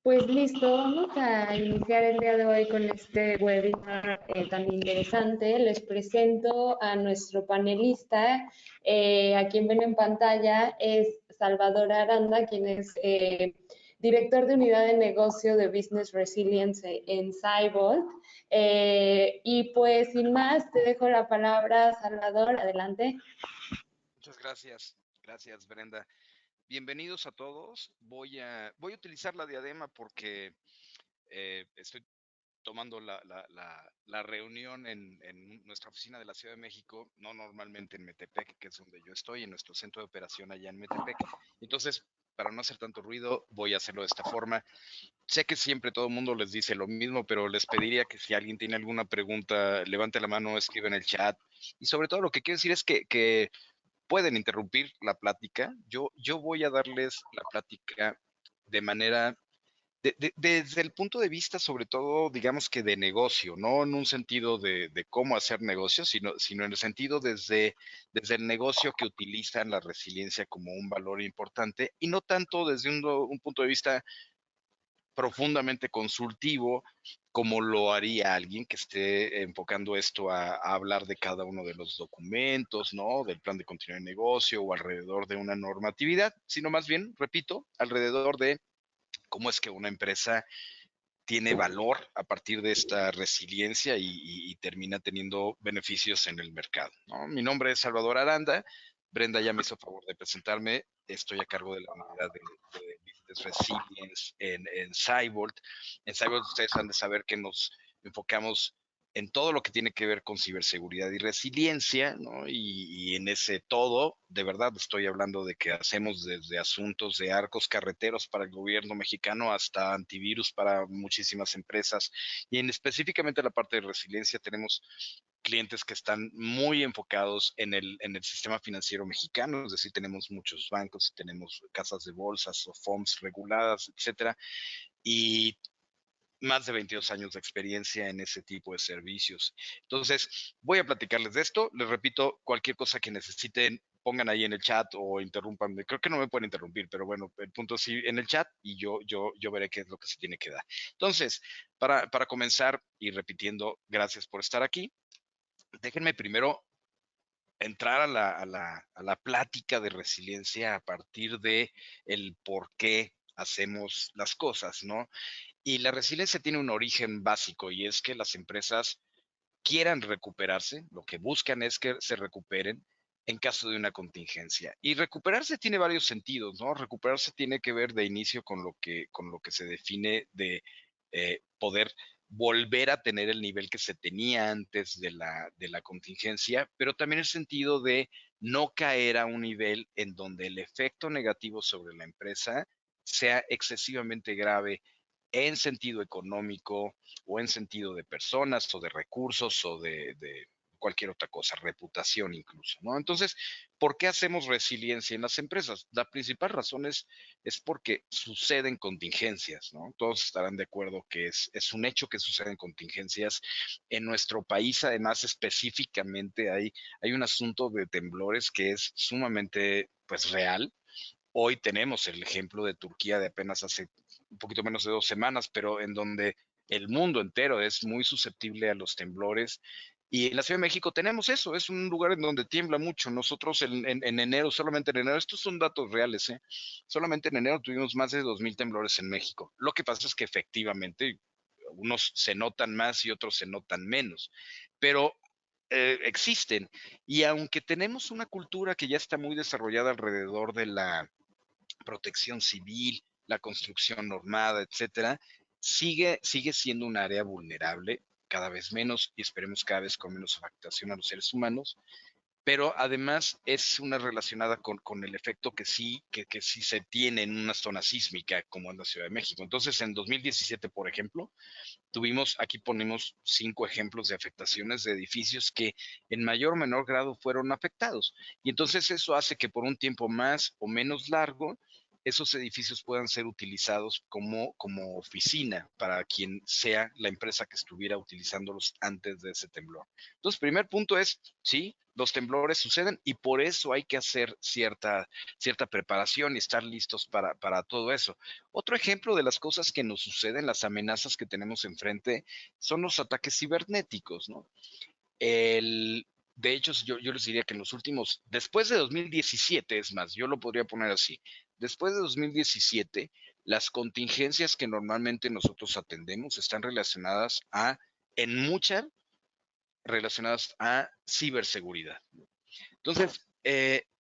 Pues listo, vamos a iniciar el día de hoy con este webinar tan interesante. Les presento a nuestro panelista, a quien ven en pantalla, es Salvador Aranda, quien es director de unidad de negocio de Business Resilience en Cybolt. Y pues sin más, te dejo la palabra, Salvador, adelante. Muchas gracias. Gracias, Brenda. Bienvenidos a todos. Voy a utilizar la diadema porque estoy tomando la reunión en nuestra oficina de la Ciudad de México, no normalmente en Metepec, que es donde yo estoy, en nuestro centro de operación allá en Metepec. Entonces, para no hacer tanto ruido, voy a hacerlo de esta forma. Sé que siempre todo el mundo les dice lo mismo, pero les pediría que si alguien tiene alguna pregunta, levante la mano, escribe en el chat. Y sobre todo lo que quiero decir es que pueden interrumpir la plática. Yo voy a darles la plática de manera, desde el punto de vista, sobre todo, digamos que de negocio, no en un sentido de cómo hacer negocios, sino en el sentido desde el negocio que utilizan la resiliencia como un valor importante y no tanto desde un punto de vista profundamente consultivo, como lo haría alguien que esté enfocando esto a hablar de cada uno de los documentos, ¿no? Del plan de continuidad de negocio o alrededor de una normatividad, sino más bien, repito, alrededor de cómo es que una empresa tiene valor a partir de esta resiliencia y termina teniendo beneficios en el mercado, ¿no? Mi nombre es Salvador Aranda. Brenda ya me hizo favor de presentarme. Estoy a cargo de la unidad de Business Resilience en Cybolt. En Cybolt ustedes han de saber que nos enfocamos en todo lo que tiene que ver con ciberseguridad y resiliencia, ¿no? Y en ese todo, de verdad, estoy hablando de que hacemos desde asuntos de arcos carreteros para el gobierno mexicano hasta antivirus para muchísimas empresas. Y en específicamente la parte de resiliencia tenemos clientes que están muy enfocados en el sistema financiero mexicano, es decir, tenemos muchos bancos, tenemos casas de bolsas o FOMS reguladas, etcétera, y más de 22 años de experiencia en ese tipo de servicios. Entonces, voy a platicarles de esto. Les repito, cualquier cosa que necesiten, pongan ahí en el chat o interrumpanme. Creo que no me pueden interrumpir, pero bueno, el punto sí en el chat y yo veré qué es lo que se tiene que dar. Entonces, para comenzar y repitiendo, gracias por estar aquí. Déjenme primero entrar a la plática de resiliencia a partir de el por qué hacemos las cosas, ¿no? Y la resiliencia tiene un origen básico y es que las empresas quieran recuperarse, lo que buscan es que se recuperen en caso de una contingencia. Y recuperarse tiene varios sentidos, ¿no? Recuperarse tiene que ver de inicio con lo que se define de poder volver a tener el nivel que se tenía antes de la contingencia, pero también el sentido de no caer a un nivel en donde el efecto negativo sobre la empresa sea excesivamente grave en sentido económico o en sentido de personas o de recursos o de cualquier otra cosa, reputación incluso, ¿no? Entonces, ¿por qué hacemos resiliencia en las empresas? La principal razón es porque suceden contingencias, ¿no? Todos estarán de acuerdo que es un hecho que suceden contingencias. En nuestro país, además, específicamente hay un asunto de temblores que es sumamente, pues, real. Hoy tenemos el ejemplo de Turquía de apenas hace un poquito menos de 2 semanas, pero en donde el mundo entero es muy susceptible a los temblores. Y en la Ciudad de México tenemos eso, es un lugar en donde tiembla mucho. Nosotros en enero, solamente en enero, estos son datos reales, ¿eh? Solamente en enero tuvimos más de 2,000 temblores en México. Lo que pasa es que efectivamente unos se notan más y otros se notan menos, pero existen. Y aunque tenemos una cultura que ya está muy desarrollada alrededor de la protección civil, la construcción normada, etcétera, sigue siendo un área vulnerable, cada vez menos y esperemos cada vez con menos afectación a los seres humanos, pero además es una relacionada con el efecto que sí se tiene en una zona sísmica como en la Ciudad de México. Entonces, en 2017, por ejemplo, aquí ponemos 5 ejemplos de afectaciones de edificios que en mayor o menor grado fueron afectados. Y entonces eso hace que por un tiempo más o menos largo esos edificios puedan ser utilizados como oficina para quien sea la empresa que estuviera utilizándolos antes de ese temblor. Entonces, primer punto es, sí, los temblores suceden y por eso hay que hacer cierta preparación y estar listos para todo eso. Otro ejemplo de las cosas que nos suceden, las amenazas que tenemos enfrente, son los ataques cibernéticos, ¿no? De hecho, yo les diría que en los últimos, después de 2017, es más, yo lo podría poner así, después de 2017, las contingencias que normalmente nosotros atendemos están en mucha, relacionadas a ciberseguridad. Entonces,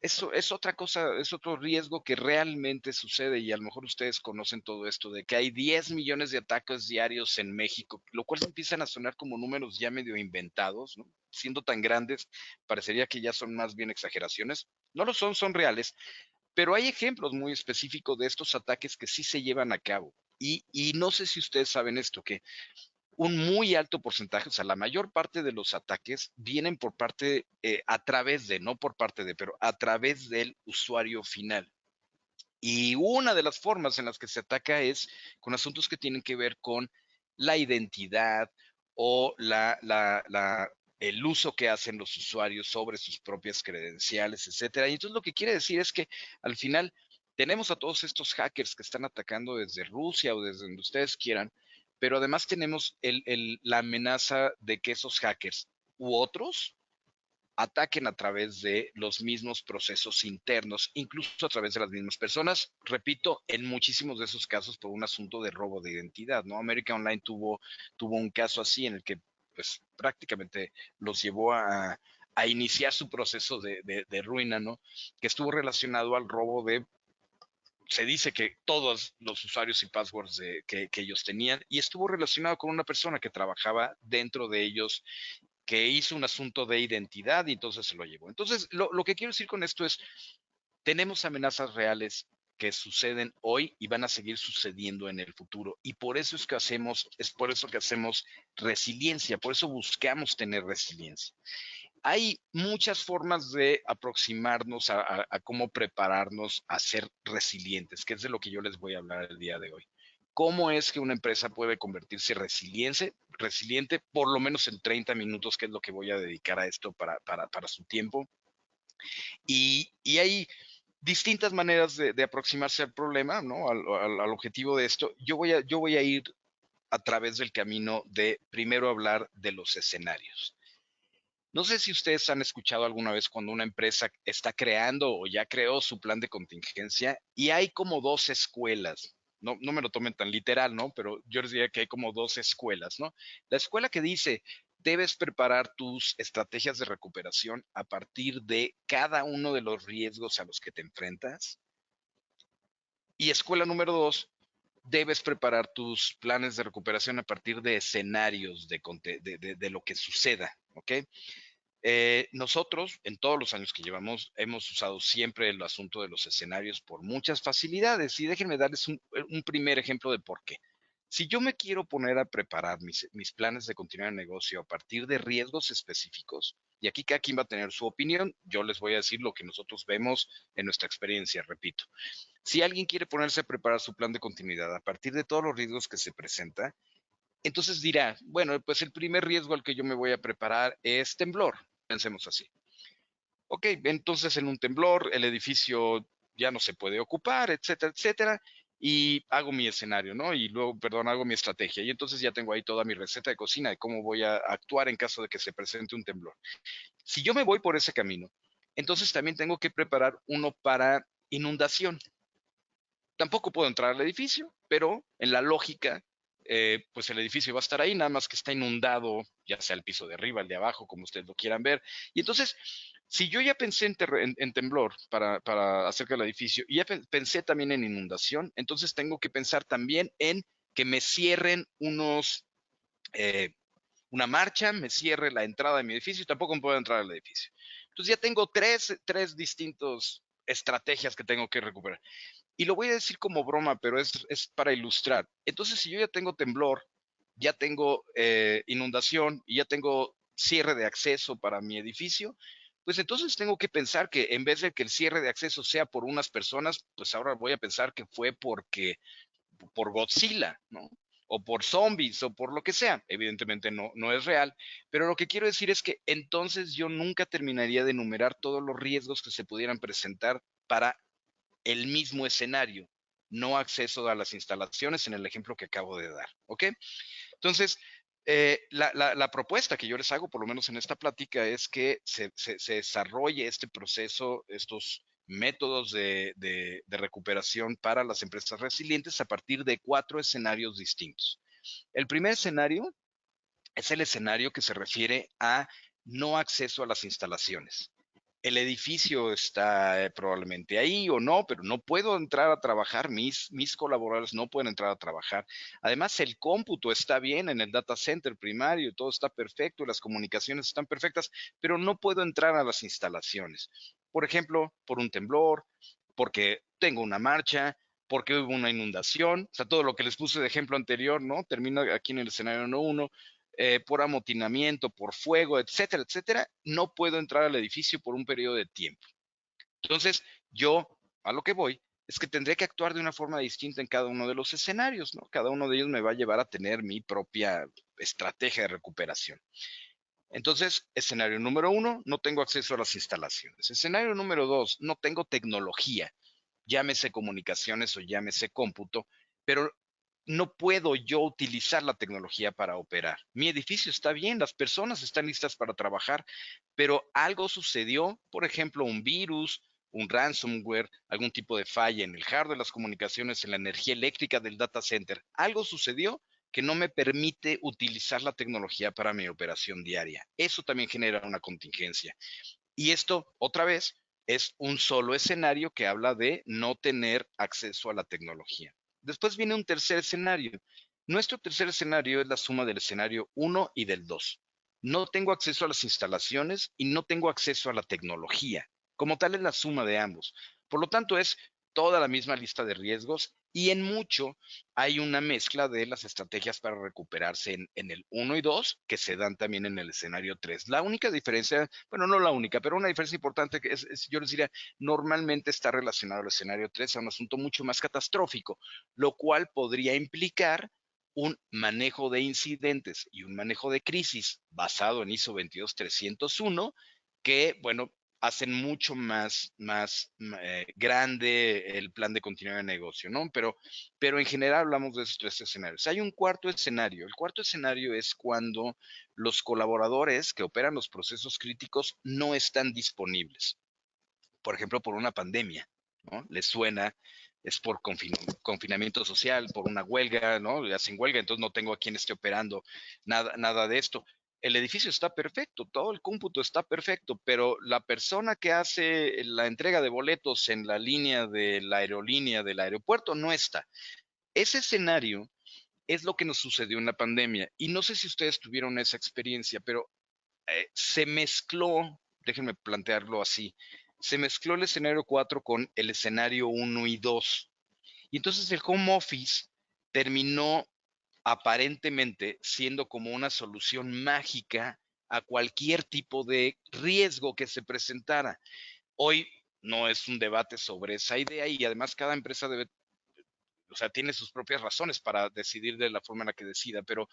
eso es otra cosa, es otro riesgo que realmente sucede y a lo mejor ustedes conocen todo esto de que hay 10 millones de ataques diarios en México, lo cual empiezan a sonar como números ya medio inventados, ¿no? Siendo tan grandes, parecería que ya son más bien exageraciones. No lo son, son reales, pero hay ejemplos muy específicos de estos ataques que sí se llevan a cabo. Y no sé si ustedes saben esto, que un muy alto porcentaje, o sea, la mayor parte de los ataques vienen por parte, a través de, no por parte de, pero a través del usuario final. Y una de las formas en las que se ataca es con asuntos que tienen que ver con la identidad o el uso que hacen los usuarios sobre sus propias credenciales, etcétera. Y entonces lo que quiere decir es que al final tenemos a todos estos hackers que están atacando desde Rusia o desde donde ustedes quieran, pero además tenemos la amenaza de que esos hackers u otros ataquen a través de los mismos procesos internos, incluso a través de las mismas personas. Repito, en muchísimos de esos casos por un asunto de robo de identidad, ¿no? América Online tuvo un caso así en el que pues prácticamente los llevó a iniciar su proceso de ruina, ¿no? Que estuvo relacionado al robo se dice que todos los usuarios y passwords que ellos tenían y estuvo relacionado con una persona que trabajaba dentro de ellos que hizo un asunto de identidad y entonces se lo llevó. Entonces, lo que quiero decir con esto es, tenemos amenazas reales que suceden hoy y van a seguir sucediendo en el futuro. Y por eso es por eso que hacemos resiliencia, por eso buscamos tener resiliencia. Hay muchas formas de aproximarnos a cómo prepararnos a ser resilientes, que es de lo que yo les voy a hablar el día de hoy. ¿Cómo es que una empresa puede convertirse resiliente por lo menos en 30 minutos, que es lo que voy a dedicar a esto para su tiempo? Y hay distintas maneras de aproximarse al problema, ¿no? Al objetivo de esto. Yo voy a ir a través del camino de primero hablar de los escenarios. No sé si ustedes han escuchado alguna vez cuando una empresa está creando o ya creó su plan de contingencia y hay como dos escuelas. No me lo tomen tan literal, ¿no? Pero yo les diría que hay como dos escuelas, ¿no? La escuela que dice, debes preparar tus estrategias de recuperación a partir de cada uno de los riesgos a los que te enfrentas. Y escuela número dos, debes preparar tus planes de recuperación a partir de escenarios de lo que suceda, ¿ok? Nosotros, en todos los años que llevamos, hemos usado siempre el asunto de los escenarios por muchas facilidades. Y déjenme darles un primer ejemplo de por qué. Si yo me quiero poner a preparar mis planes de continuar el negocio a partir de riesgos específicos, y aquí cada quien va a tener su opinión, yo les voy a decir lo que nosotros vemos en nuestra experiencia, repito. Si alguien quiere ponerse a preparar su plan de continuidad a partir de todos los riesgos que se presenta, entonces dirá, bueno, pues el primer riesgo al que yo me voy a preparar es temblor, pensemos así. Ok, entonces en un temblor el edificio ya no se puede ocupar, etcétera, etcétera, y hago mi escenario, ¿no? Y luego, perdón, hago mi estrategia. Y entonces ya tengo ahí toda mi receta de cocina de cómo voy a actuar en caso de que se presente un temblor. Si yo me voy por ese camino, entonces también tengo que preparar uno para inundación. Tampoco puedo entrar al edificio, pero en la lógica, pues el edificio va a estar ahí, nada más que está inundado, ya sea el piso de arriba, el de abajo, como ustedes lo quieran ver. Y entonces, si yo ya pensé en temblor para acerca del edificio y ya pensé también en inundación, entonces tengo que pensar también en que me cierren eh, una marcha, me cierre la entrada de mi edificio y tampoco puedo entrar al edificio. Entonces ya tengo tres distintos estrategias que tengo que recuperar. Y lo voy a decir como broma, pero es para ilustrar. Entonces, si yo ya tengo temblor, ya tengo inundación y ya tengo cierre de acceso para mi edificio, pues entonces tengo que pensar que en vez de que el cierre de acceso sea por unas personas, pues ahora voy a pensar que fue por Godzilla, ¿no? O por zombies o por lo que sea. Evidentemente no es real, pero lo que quiero decir es que entonces yo nunca terminaría de enumerar todos los riesgos que se pudieran presentar para el mismo escenario, no acceso a las instalaciones en el ejemplo que acabo de dar, ¿ok? Entonces, la propuesta que yo les hago, por lo menos en esta plática, es que se desarrolle este proceso, estos métodos de recuperación para las empresas resilientes a partir de 4 escenarios distintos. El primer escenario es el escenario que se refiere a no acceso a las instalaciones. El edificio está probablemente ahí o no, pero no puedo entrar a trabajar, mis colaboradores no pueden entrar a trabajar. Además, el cómputo está bien en el data center primario, todo está perfecto, las comunicaciones están perfectas, pero no puedo entrar a las instalaciones. Por ejemplo, por un temblor, porque tengo una marcha, porque hubo una inundación, o sea, todo lo que les puse de ejemplo anterior, ¿no? Termino aquí en el escenario 1, por amotinamiento, por fuego, etcétera, etcétera, no puedo entrar al edificio por un periodo de tiempo. Entonces, yo a lo que voy es que tendré que actuar de una forma distinta en cada uno de los escenarios, ¿no? Cada uno de ellos me va a llevar a tener mi propia estrategia de recuperación. Entonces, escenario número 1, no tengo acceso a las instalaciones. Escenario número 2, no tengo tecnología, llámese comunicaciones o llámese cómputo, pero no puedo yo utilizar la tecnología para operar. Mi edificio está bien, las personas están listas para trabajar, pero algo sucedió, por ejemplo, un virus, un ransomware, algún tipo de falla en el hardware de las comunicaciones, en la energía eléctrica del data center. Algo sucedió que no me permite utilizar la tecnología para mi operación diaria. Eso también genera una contingencia. Y esto, otra vez, es un solo escenario que habla de no tener acceso a la tecnología. Después viene un tercer escenario. Nuestro tercer escenario es la suma del escenario 1 y del 2. No tengo acceso a las instalaciones y no tengo acceso a la tecnología. Como tal es la suma de ambos. Por lo tanto, es toda la misma lista de riesgos y en mucho hay una mezcla de las estrategias para recuperarse en el 1 y 2 que se dan también en el escenario 3. La única diferencia, bueno, no la única, pero una diferencia importante que yo les diría, normalmente está relacionado al escenario 3 a un asunto mucho más catastrófico, lo cual podría implicar un manejo de incidentes y un manejo de crisis basado en ISO 22301 que, bueno, hacen mucho más grande el plan de continuidad de negocio, ¿no? Pero en general hablamos de esos 3 escenarios. Hay un cuarto escenario. El cuarto escenario es cuando los colaboradores que operan los procesos críticos no están disponibles. Por ejemplo, por una pandemia, ¿no? Les suena, es por confinamiento social, por una huelga, ¿no? Le hacen huelga, entonces no tengo a quien esté operando, nada de esto. El edificio está perfecto, todo el cómputo está perfecto, pero la persona que hace la entrega de boletos en la línea de la aerolínea del aeropuerto no está. Ese escenario es lo que nos sucedió en la pandemia. Y no sé si ustedes tuvieron esa experiencia, pero se mezcló, déjenme plantearlo así, se mezcló el escenario 4 con el escenario 1 y 2. Y entonces el home office terminó aparentemente siendo como una solución mágica a cualquier tipo de riesgo que se presentara. Hoy no es un debate sobre esa idea y además cada empresa debe, o sea, tiene sus propias razones para decidir de la forma en la que decida, pero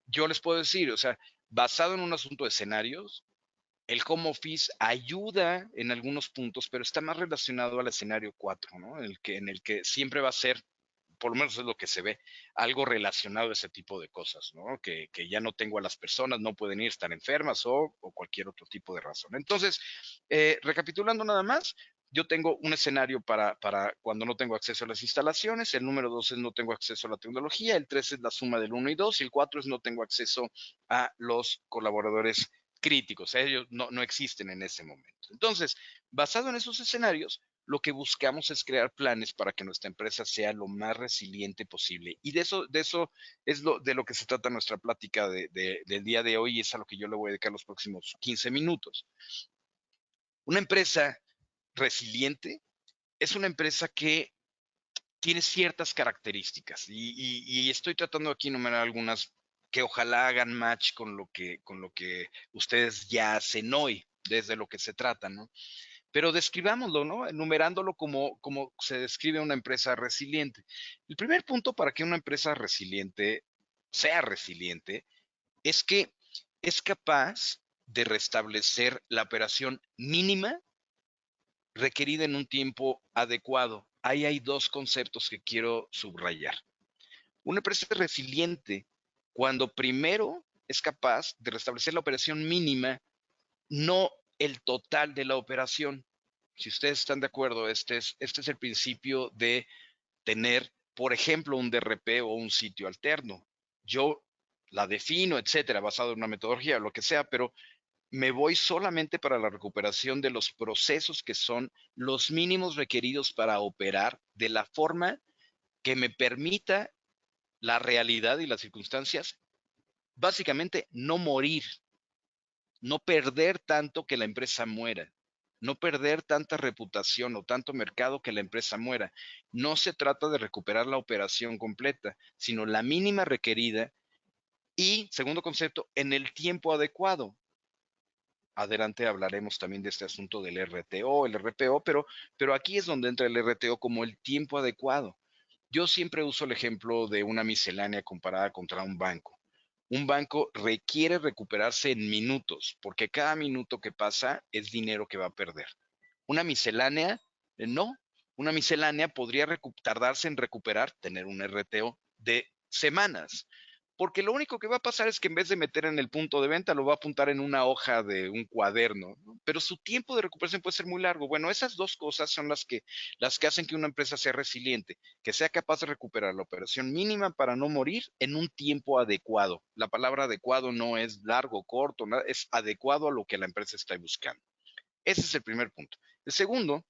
yo les puedo decir, o sea, basado en un asunto de escenarios, el home office ayuda en algunos puntos, pero está más relacionado al escenario 4, ¿no? En el que siempre va a ser, por lo menos es lo que se ve, algo relacionado a ese tipo de cosas, ¿no? Que ya no tengo a las personas, no pueden ir, están enfermas o cualquier otro tipo de razón. Entonces, recapitulando nada más, yo tengo un escenario para cuando no tengo acceso a las instalaciones, el número 2 es no tengo acceso a la tecnología, el 3 es la suma del 1 y 2 y el 4 es no tengo acceso a los colaboradores críticos, ellos no existen en ese momento. Entonces, basado en esos escenarios, lo que buscamos es crear planes para que nuestra empresa sea lo más resiliente posible. Y de eso es de lo que se trata nuestra plática del día de hoy y es a lo que yo le voy a dedicar los próximos 15 minutos. Una empresa resiliente es una empresa que tiene ciertas características y estoy tratando aquí de enumerar algunas que ojalá hagan match con lo que ustedes ya hacen hoy. desde lo que se trata, ¿no? Pero describámoslo, ¿no? Enumerándolo como se describe una empresa resiliente. El primer punto para que una empresa resiliente sea resiliente es que es capaz de restablecer la operación mínima requerida en un tiempo adecuado. Ahí hay dos conceptos que quiero subrayar. Una empresa resiliente, cuando primero es capaz de restablecer la operación mínima, no el total de la operación. Si ustedes están de acuerdo, este es el principio de tener, por ejemplo, un DRP o un sitio alterno. Yo la defino, etcétera, basado en una metodología, lo que sea, pero me voy solamente para la recuperación de los procesos que son los mínimos requeridos para operar de la forma que me permita la realidad y las circunstancias, básicamente no morir, no perder tanto que la empresa muera, no perder tanta reputación o tanto mercado que la empresa muera. No se trata de recuperar la operación completa, sino la mínima requerida y, segundo concepto, en el tiempo adecuado. Adelante hablaremos también de este asunto del RTO, el RPO, pero aquí es donde entra el RTO como el tiempo adecuado. Yo siempre uso el ejemplo de una miscelánea comparada contra un banco. Un banco requiere recuperarse en minutos, porque cada minuto que pasa es dinero que va a perder. Una miscelánea, no. Una miscelánea podría tardarse en recuperar, tener un RTO de semanas, porque lo único que va a pasar es que en vez de meter en el punto de venta, lo va a apuntar en una hoja de un cuaderno, ¿no? Pero su tiempo de recuperación puede ser muy largo. Bueno, esas dos cosas son las que hacen que una empresa sea resiliente, que sea capaz de recuperar la operación mínima para no morir en un tiempo adecuado. La palabra adecuado no es largo, corto, nada, es adecuado a lo que la empresa está buscando. Ese es el primer punto. El segundo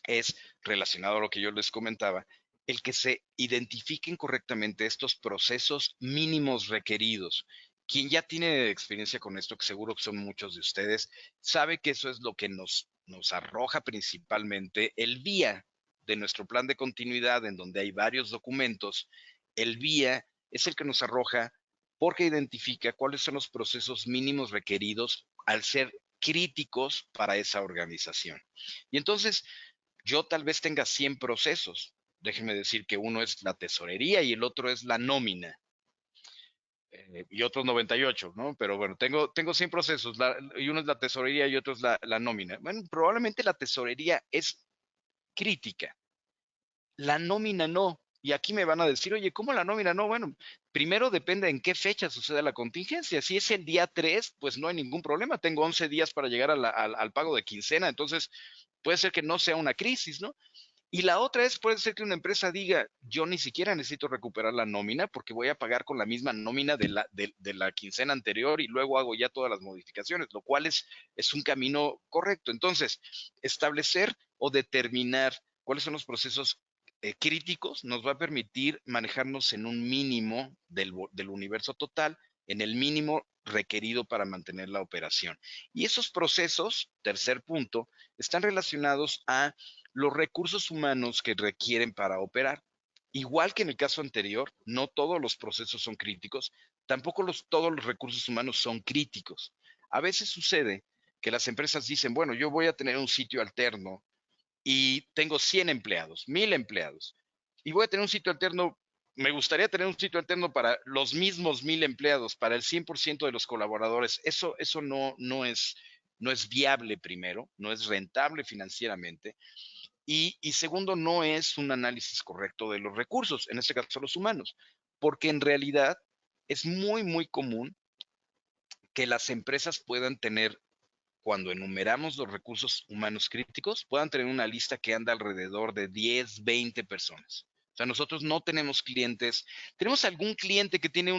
es relacionado a lo que yo les comentaba, el que se identifiquen correctamente estos procesos mínimos requeridos. Quien ya tiene experiencia con esto, que seguro que son muchos de ustedes, sabe que eso es lo que nos arroja principalmente el vía de nuestro plan de continuidad, en donde hay varios documentos. El vía es el que nos arroja porque identifica cuáles son los procesos mínimos requeridos al ser críticos para esa organización. Y entonces, yo tal vez tenga 100 procesos. Déjenme decir que uno es la tesorería y el otro es la nómina. Y otros 98, ¿no? Pero bueno, tengo 100 procesos y uno es la tesorería y otro es la nómina. Bueno, probablemente la tesorería es crítica, la nómina no. Y aquí me van a decir, oye, ¿cómo la nómina no? Bueno, primero depende en qué fecha sucede la contingencia. Si es el día 3, pues no hay ningún problema. Tengo 11 días para llegar al pago de quincena. Entonces, puede ser que no sea una crisis, ¿no? Y la otra es, puede ser que una empresa diga, yo ni siquiera necesito recuperar la nómina porque voy a pagar con la misma nómina de la quincena anterior y luego hago ya todas las modificaciones, lo cual es un camino correcto. Entonces, establecer o determinar cuáles son los procesos críticos nos va a permitir manejarnos en un mínimo del universo total, en el mínimo requerido para mantener la operación. Y esos procesos, tercer punto, están relacionados a los recursos humanos que requieren para operar. Igual que en el caso anterior, no todos los procesos son críticos, tampoco todos los recursos humanos son críticos. A veces sucede que las empresas dicen, bueno, yo voy a tener un sitio alterno y tengo 100 empleados, 1000 empleados, y voy a tener un sitio alterno, me gustaría tener un sitio alterno para los mismos 1000 empleados, para el 100% de los colaboradores. Eso no es viable primero, no es rentable financieramente. Y segundo, no es un análisis correcto de los recursos, en este caso los humanos, porque en realidad es muy común que las empresas puedan tener, cuando enumeramos los recursos humanos críticos, puedan tener una lista que anda alrededor de 10, 20 personas. O sea, nosotros no tenemos clientes, tenemos algún cliente que tiene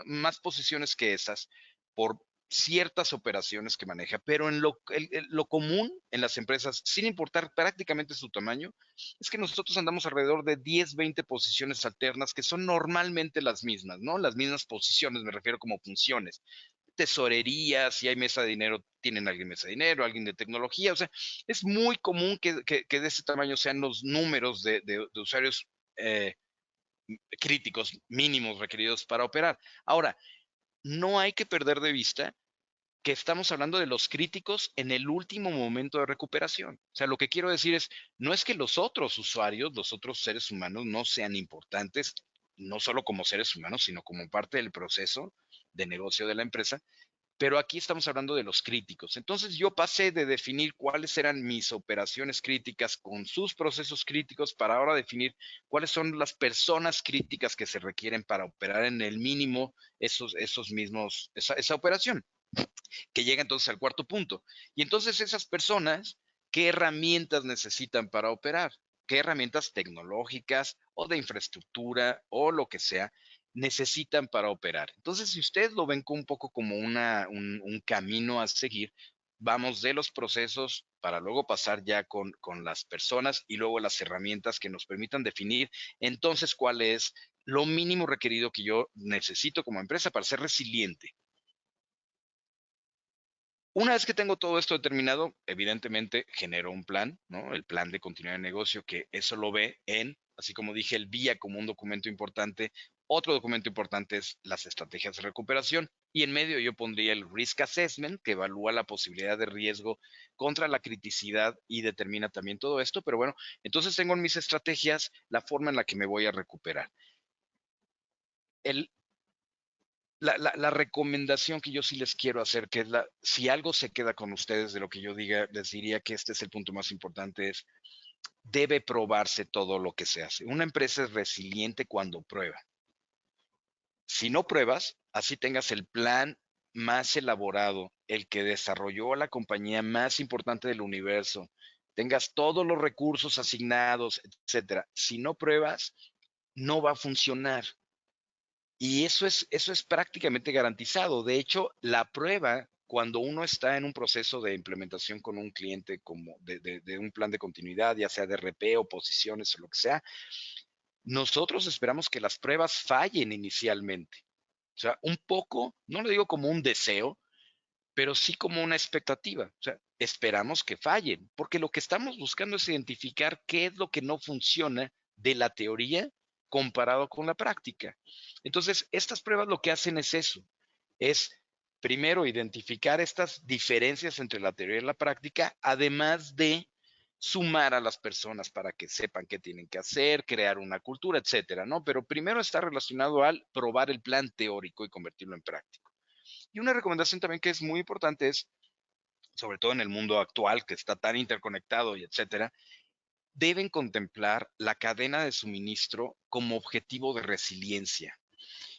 más posiciones que esas por ciertas operaciones que maneja, pero en lo común en las empresas, sin importar prácticamente su tamaño, es que nosotros andamos alrededor de 10, 20 posiciones alternas que son normalmente las mismas, ¿no? Las mismas posiciones, me refiero como funciones. Tesorería, si hay mesa de dinero, tienen alguien mesa de dinero, alguien de tecnología. O sea, es muy común que de ese tamaño sean los números de usuarios eh, críticos mínimos requeridos para operar. Ahora, no hay que perder de vista que estamos hablando de los críticos en el último momento de recuperación. O sea, lo que quiero decir es, no es que los otros usuarios, los otros seres humanos no sean importantes, no solo como seres humanos, sino como parte del proceso de negocio de la empresa, pero aquí estamos hablando de los críticos. Entonces yo pasé de definir cuáles eran mis operaciones críticas con sus procesos críticos para ahora definir cuáles son las personas críticas que se requieren para operar en el mínimo esa operación, que llega entonces al cuarto punto. Y entonces esas personas, ¿qué herramientas necesitan para operar? ¿Qué herramientas tecnológicas o de infraestructura o lo que sea necesitan para operar? Entonces, si ustedes lo ven un poco como un camino a seguir, vamos de los procesos para luego pasar ya con las personas y luego las herramientas que nos permitan definir entonces cuál es lo mínimo requerido que yo necesito como empresa para ser resiliente. Una vez que tengo todo esto determinado, evidentemente genero un plan, ¿no? El plan de continuidad de negocio, que eso lo ve en, así como dije, el VIA como un documento importante. Otro documento importante es las estrategias de recuperación. Y en medio yo pondría el Risk Assessment, que evalúa la posibilidad de riesgo contra la criticidad y determina también todo esto. Pero bueno, entonces tengo en mis estrategias la forma en la que me voy a recuperar. El, la recomendación que yo sí les quiero hacer, que es si algo se queda con ustedes de lo que yo diga, les diría que este es el punto más importante, es debe probarse todo lo que se hace. Una empresa es resiliente cuando prueba. Si no pruebas, así tengas el plan más elaborado, el que desarrolló la compañía más importante del universo, tengas todos los recursos asignados, etcétera. Si no pruebas, no va a funcionar. Y eso es prácticamente garantizado. De hecho, la prueba, cuando uno está en un proceso de implementación con un cliente como de un plan de continuidad, ya sea de RP o posiciones o lo que sea, nosotros esperamos que las pruebas fallen inicialmente. O sea, un poco, no lo digo como un deseo, pero sí como una expectativa. O sea, esperamos que fallen, porque lo que estamos buscando es identificar qué es lo que no funciona de la teoría comparado con la práctica. Entonces, estas pruebas lo que hacen es eso, es primero identificar estas diferencias entre la teoría y la práctica, además de sumar a las personas para que sepan qué tienen que hacer, crear una cultura, etcétera, ¿no? Pero primero está relacionado al probar el plan teórico y convertirlo en práctico. Y una recomendación también que es muy importante es, sobre todo en el mundo actual que está tan interconectado y etcétera, deben contemplar la cadena de suministro como objetivo de resiliencia.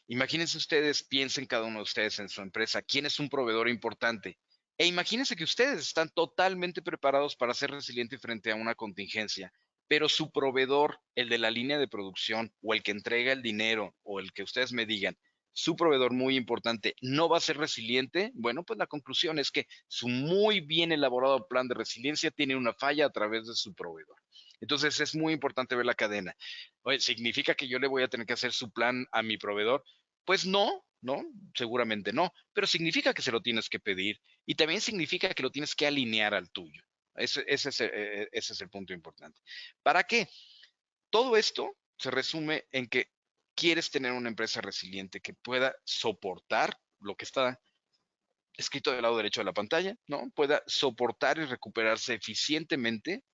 Imagínense ustedes, piensen cada uno de ustedes en su empresa, quién es un proveedor importante. E imagínense que ustedes están totalmente preparados para ser resilientes frente a una contingencia, pero su proveedor, el de la línea de producción o el que entrega el dinero o el que ustedes me digan, su proveedor muy importante no va a ser resiliente. Bueno, pues la conclusión es que su muy bien elaborado plan de resiliencia tiene una falla a través de su proveedor. Entonces es muy importante ver la cadena. Oye, ¿significa que yo le voy a tener que hacer su plan a mi proveedor? Pues no, no, seguramente no, pero significa que se lo tienes que pedir y también significa que lo tienes que alinear al tuyo. Ese es el punto importante. ¿Para qué? Todo esto se resume en que quieres tener una empresa resiliente que pueda soportar lo que está escrito del lado derecho de la pantalla, ¿no? Pueda soportar y recuperarse eficientemente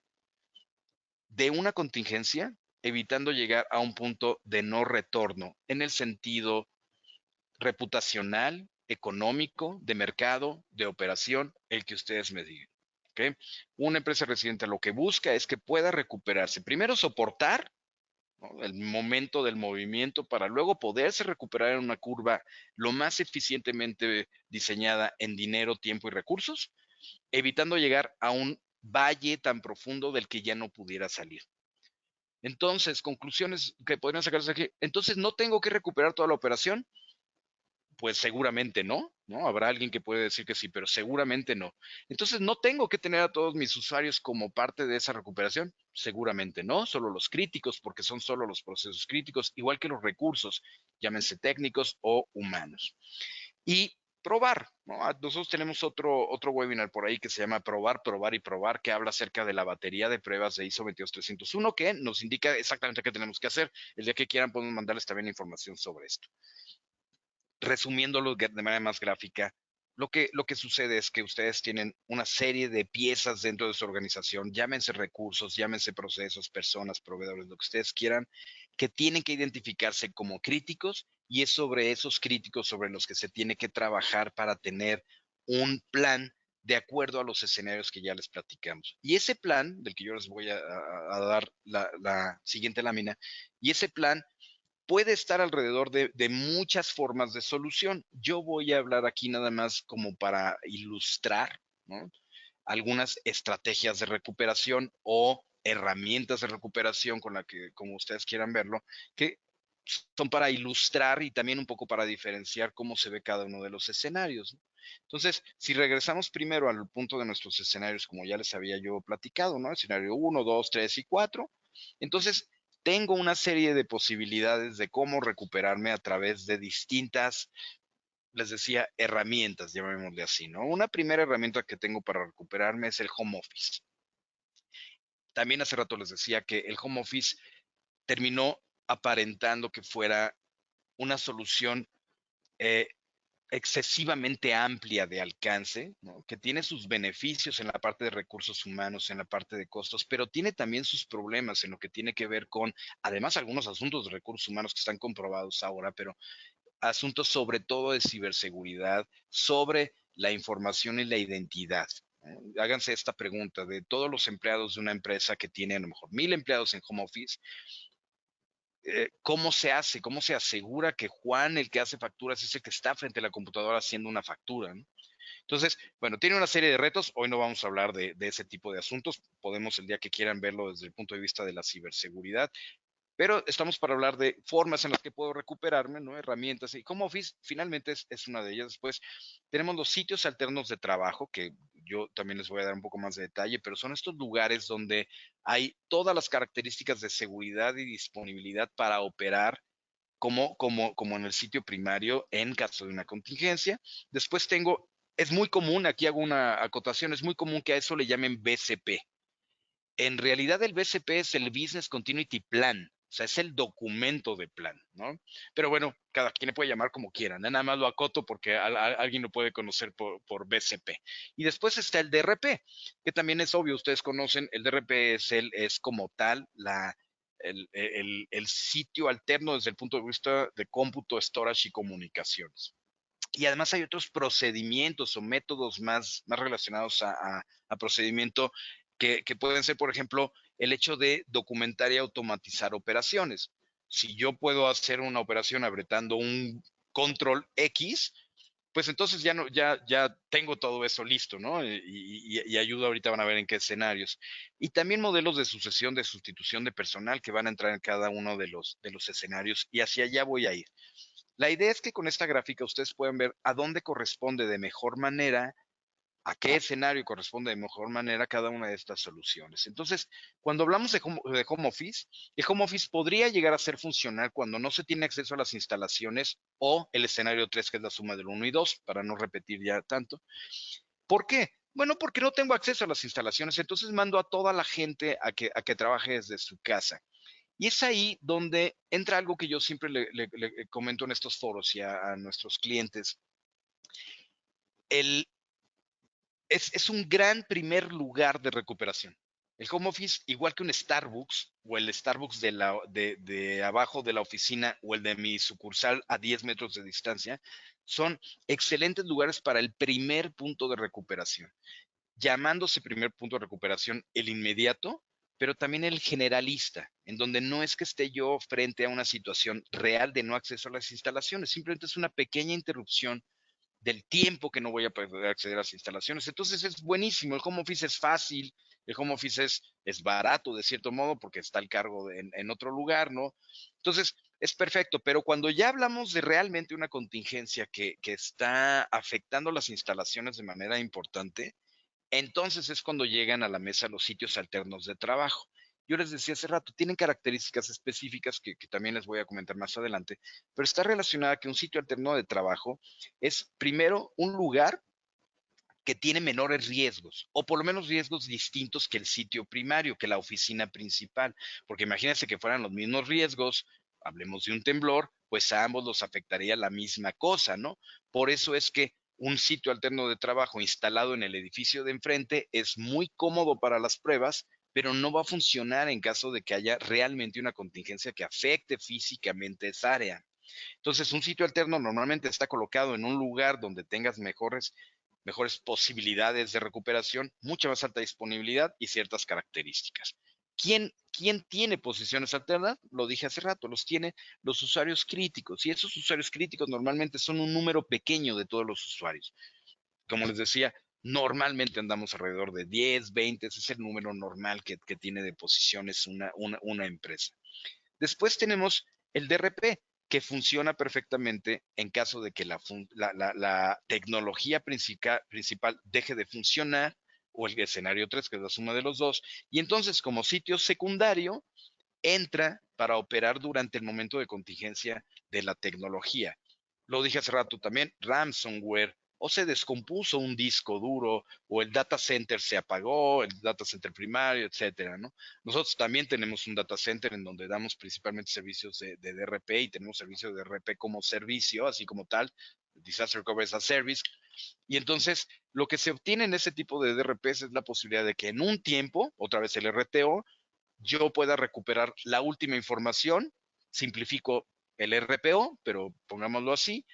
de una contingencia, evitando llegar a un punto de no retorno en el sentido reputacional, económico, de mercado, de operación, el que ustedes me digan. ¿Okay? Una empresa resiliente lo que busca es que pueda recuperarse. Primero soportar, ¿no?, el momento del movimiento para luego poderse recuperar en una curva lo más eficientemente diseñada en dinero, tiempo y recursos, evitando llegar a un valle tan profundo del que ya no pudiera salir. Entonces, conclusiones que podrían sacarse aquí. Entonces, no tengo que recuperar toda la operación. Pues seguramente no, ¿no? Habrá alguien que puede decir que sí, pero seguramente no. Entonces, ¿no tengo que tener a todos mis usuarios como parte de esa recuperación? Seguramente no, solo los críticos, porque son solo los procesos críticos, igual que los recursos, llámense técnicos o humanos. Y probar, ¿no? Nosotros tenemos otro webinar por ahí que se llama Probar, Probar y Probar, que habla acerca de la batería de pruebas de ISO 22301, que nos indica exactamente qué tenemos que hacer. El día que quieran podemos mandarles también información sobre esto. Resumiéndolo de manera más gráfica, lo que sucede es que ustedes tienen una serie de piezas dentro de su organización, llámense recursos, llámense procesos, personas, proveedores, lo que ustedes quieran, que tienen que identificarse como críticos y es sobre esos críticos sobre los que se tiene que trabajar para tener un plan de acuerdo a los escenarios que ya les platicamos. Y ese plan, del que yo les voy a dar la siguiente lámina, y ese plan puede estar alrededor de muchas formas de solución. Yo voy a hablar aquí nada más como para ilustrar, ¿no? Algunas estrategias de recuperación o herramientas de recuperación con la que, como ustedes quieran verlo, que son para ilustrar y también un poco para diferenciar cómo se ve cada uno de los escenarios, ¿no? Entonces, si regresamos primero al punto de nuestros escenarios, como ya les había yo platicado, ¿no? Escenario 1, 2, 3 y 4. Entonces, tengo una serie de posibilidades de cómo recuperarme a través de distintas, les decía, herramientas, llamémosle así, ¿no? Una primera herramienta que tengo para recuperarme es el home office. También hace rato les decía que el home office terminó aparentando que fuera una solución eh, excesivamente amplia de alcance, ¿no? Que tiene sus beneficios en la parte de recursos humanos, en la parte de costos, pero tiene también sus problemas en lo que tiene que ver con, además, algunos asuntos de recursos humanos que están comprobados ahora, pero asuntos sobre todo de ciberseguridad, sobre la información y la identidad. Háganse esta pregunta de todos los empleados de una empresa que tiene a lo mejor 1000 empleados en home office, ¿cómo se hace? ¿Cómo se asegura que Juan, el que hace facturas, es el que está frente a la computadora haciendo una factura, ¿no? Entonces, bueno, tiene una serie de retos. Hoy no vamos a hablar de ese tipo de asuntos. Podemos el día que quieran verlo desde el punto de vista de la ciberseguridad. Pero estamos para hablar de formas en las que puedo recuperarme, ¿no? Herramientas. Y como Office finalmente es una de ellas. Después tenemos los sitios alternos de trabajo, que yo también les voy a dar un poco más de detalle, pero son estos lugares donde hay todas las características de seguridad y disponibilidad para operar como en el sitio primario en caso de una contingencia. Después tengo, es muy común, aquí hago una acotación, es muy común que a eso le llamen BCP. En realidad el BCP es el Business Continuity Plan, o sea, es el documento de plan, ¿no? Pero bueno, cada quien le puede llamar como quiera, nada más lo acoto porque alguien lo puede conocer por BCP. Y después está el DRP, que también es obvio, ustedes conocen, el DRP es como tal el sitio alterno desde el punto de vista de cómputo, storage y comunicaciones. Y además hay otros procedimientos o métodos más relacionados a procedimiento que pueden ser, por ejemplo, el hecho de documentar y automatizar operaciones. Si yo puedo hacer una operación apretando un control X, pues entonces ya, no, ya tengo todo eso listo, ¿no? Y ayuda, ahorita van a ver en qué escenarios. Y también modelos de sucesión, de sustitución de personal que van a entrar en cada uno de los escenarios y hacia allá voy a ir. La idea es que con esta gráfica ustedes pueden ver a dónde corresponde de mejor manera, a qué escenario corresponde de mejor manera cada una de estas soluciones. Entonces, cuando hablamos de home office, el home office podría llegar a ser funcional cuando no se tiene acceso a las instalaciones o el escenario 3, que es la suma del 1 y 2, para no repetir ya tanto. ¿Por qué? Bueno, porque no tengo acceso a las instalaciones, entonces mando a toda la gente a que trabaje desde su casa. Y es ahí donde entra algo que yo siempre le comento en estos foros y a nuestros clientes. El, es un gran primer lugar de recuperación. El home office, igual que un Starbucks o el Starbucks de abajo de la oficina o el de mi sucursal a 10 metros de distancia, son excelentes lugares para el primer punto de recuperación, llamándose primer punto de recuperación el inmediato, pero también el generalista, en donde no es que esté yo frente a una situación real de no acceso a las instalaciones, simplemente es una pequeña interrupción del tiempo que no voy a poder acceder a las instalaciones. Entonces es buenísimo, el home office es fácil, el home office es barato de cierto modo porque está el cargo en otro lugar, ¿no? Entonces es perfecto, pero cuando ya hablamos de realmente una contingencia que está afectando las instalaciones de manera importante, entonces es cuando llegan a la mesa los sitios alternos de trabajo. Yo les decía hace rato, tienen características específicas que también les voy a comentar más adelante, pero está relacionada que un sitio alterno de trabajo es primero un lugar que tiene menores riesgos, o por lo menos riesgos distintos que el sitio primario, que la oficina principal, porque imagínense que fueran los mismos riesgos, hablemos de un temblor, pues a ambos los afectaría la misma cosa, ¿no? Por eso es que un sitio alterno de trabajo instalado en el edificio de enfrente es muy cómodo para las pruebas, pero no va a funcionar en caso de que haya realmente una contingencia que afecte físicamente esa área. Entonces, un sitio alterno normalmente está colocado en un lugar donde tengas mejores posibilidades de recuperación, mucha más alta disponibilidad y ciertas características. ¿Quién tiene posiciones alternas? Lo dije hace rato, los tiene los usuarios críticos. Y esos usuarios críticos normalmente son un número pequeño de todos los usuarios. Como les decía, normalmente andamos alrededor de 10, 20, ese es el número normal que tiene de posiciones una empresa. Después tenemos el DRP, que funciona perfectamente en caso de que la tecnología principal deje de funcionar, o el escenario 3, que es la suma de los dos, y entonces como sitio secundario entra para operar durante el momento de contingencia de la tecnología. Lo dije hace rato también, ransomware, o se descompuso un disco duro, o el data center se apagó, el data center primario, etcétera, ¿no? Nosotros también tenemos un data center en donde damos principalmente servicios de DRP y tenemos servicios de DRP como servicio, así como tal, Disaster Recovery as a Service. Y entonces, lo que se obtiene en ese tipo de DRPs es la posibilidad de que en un tiempo, otra vez el RTO, yo pueda recuperar la última información, simplifico el RPO, pero pongámoslo así,